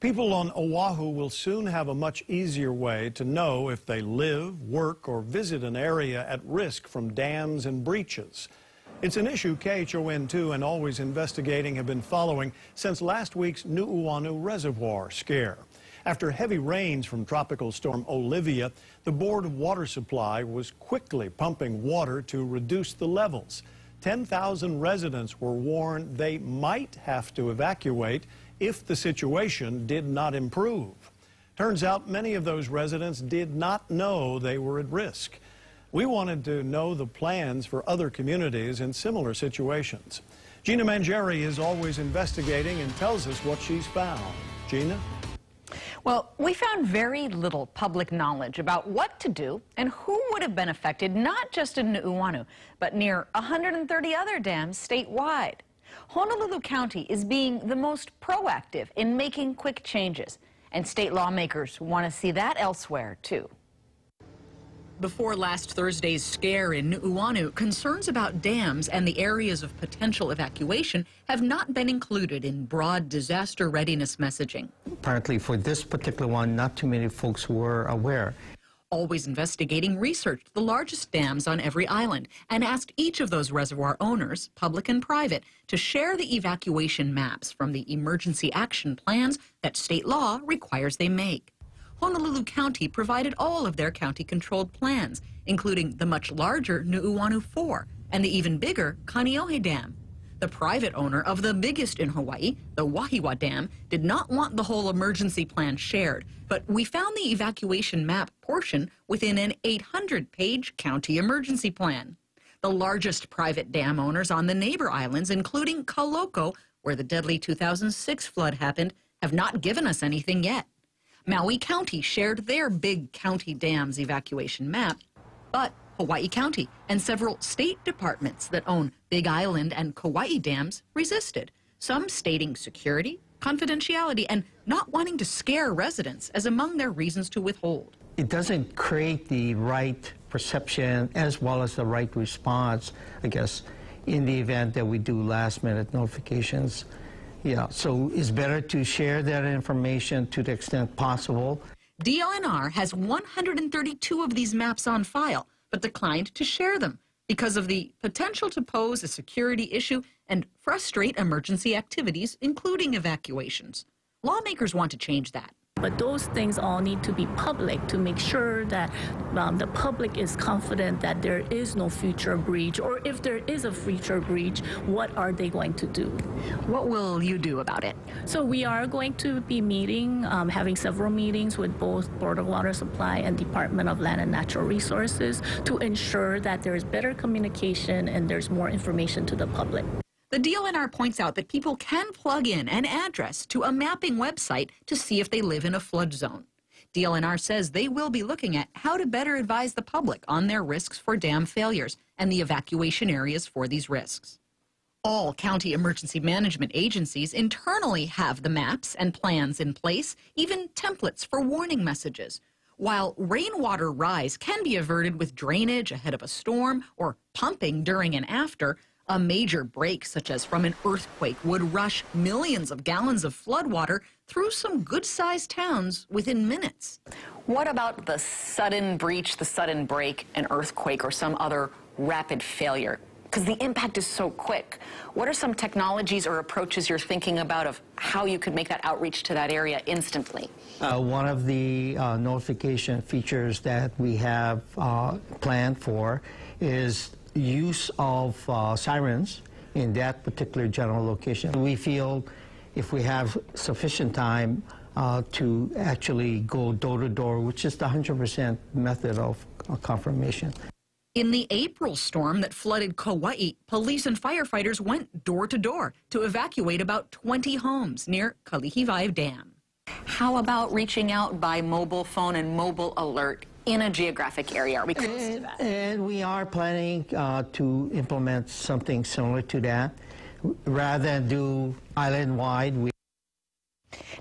People on Oahu will soon have a much easier way to know if they live, work, or visit an area at risk from dams and breaches. It's an issue KHON2 and Always Investigating have been following since last week's Nu'uanu Reservoir scare. After heavy rains from Tropical Storm Olivia, the Board of Water Supply was quickly pumping water to reduce the levels. 10,000 residents were warned they might have to evacuate if the situation did not improve. Turns out many of those residents did not know they were at risk. We wanted to know the plans for other communities in similar situations. Gina Mangieri is always investigating and tells us what she's found. Gina? Well, we found very little public knowledge about what to do and who would have been affected, not just in Nu'uanu, but near 130 other dams statewide. Honolulu County is being the most proactive in making quick changes, and state lawmakers want to see that elsewhere, too. Before last Thursday's scare in Nu'uanu, concerns about dams and the areas of potential evacuation have not been included in broad disaster readiness messaging. Apparently for this particular one, not too many folks were aware. Always Investigating researched the largest dams on every island and asked each of those reservoir owners, public and private, to share the evacuation maps from the emergency action plans that state law requires they make. Honolulu County provided all of their county-controlled plans, including the much larger Nu'uanu 4 and the even bigger Kaneohe Dam. The private owner of the biggest in Hawaii, the Wahiawa Dam, did not want the whole emergency plan shared, but we found the evacuation map portion within an 800-page county emergency plan. The largest private dam owners on the neighbor islands, including Kaloko, where the deadly 2006 flood happened, have not given us anything yet. Maui County shared their big county dams evacuation map, but Hawaii County and several state departments that own Big Island and Kauai dams resisted, some stating security, confidentiality, and not wanting to scare residents as among their reasons to withhold. It doesn't create the right perception as well as the right response, I guess, in the event that we do last-minute notifications. Yeah, so it's better to share that information to the extent possible. DLNR has 132 of these maps on file, but declined to share them because of the potential to pose a security issue and frustrate emergency activities, including evacuations. Lawmakers want to change that. But those things all need to be public to make sure that the public is confident that there is no future breach, or if there is a future breach, what are they going to do? What will you do about it? So we are going to be meeting, having several meetings with both Board of Water Supply and Department of Land and Natural Resources to ensure that there is better communication and there's more information to the public. The DLNR points out that people can plug in an address to a mapping website to see if they live in a flood zone. DLNR says they will be looking at how to better advise the public on their risks for dam failures and the evacuation areas for these risks. All county emergency management agencies internally have the maps and plans in place, even templates for warning messages. While rainwater rise can be averted with drainage ahead of a storm or pumping during and after, a major break, such as from an earthquake, would rush millions of gallons of floodwater through some good-sized towns within minutes. What about the sudden breach, the sudden break, an earthquake, or some other rapid failure? Because the impact is so quick. What are some technologies or approaches you're thinking about of how you could make that outreach to that area instantly? One of the notification features that we have planned for is use of sirens in that particular general location. We feel if we have sufficient time to actually go door to door, which is the 100% method of confirmation. In the April storm that flooded Kauai, police and firefighters went door to door to evacuate about 20 homes near Kalihivaiv Dam. How about reaching out by mobile phone and mobile alert in a geographic area? Are we close to that? And we are planning to implement something similar to that. Rather than do island-wide,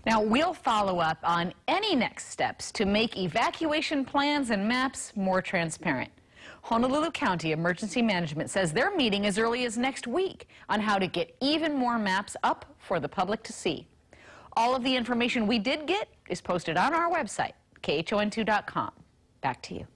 Now, we'll follow up on any next steps to make evacuation plans and maps more transparent. Honolulu County Emergency Management says they're meeting as early as next week on how to get even more maps up for the public to see. All of the information we did get is posted on our website, khon2.com. Back to you.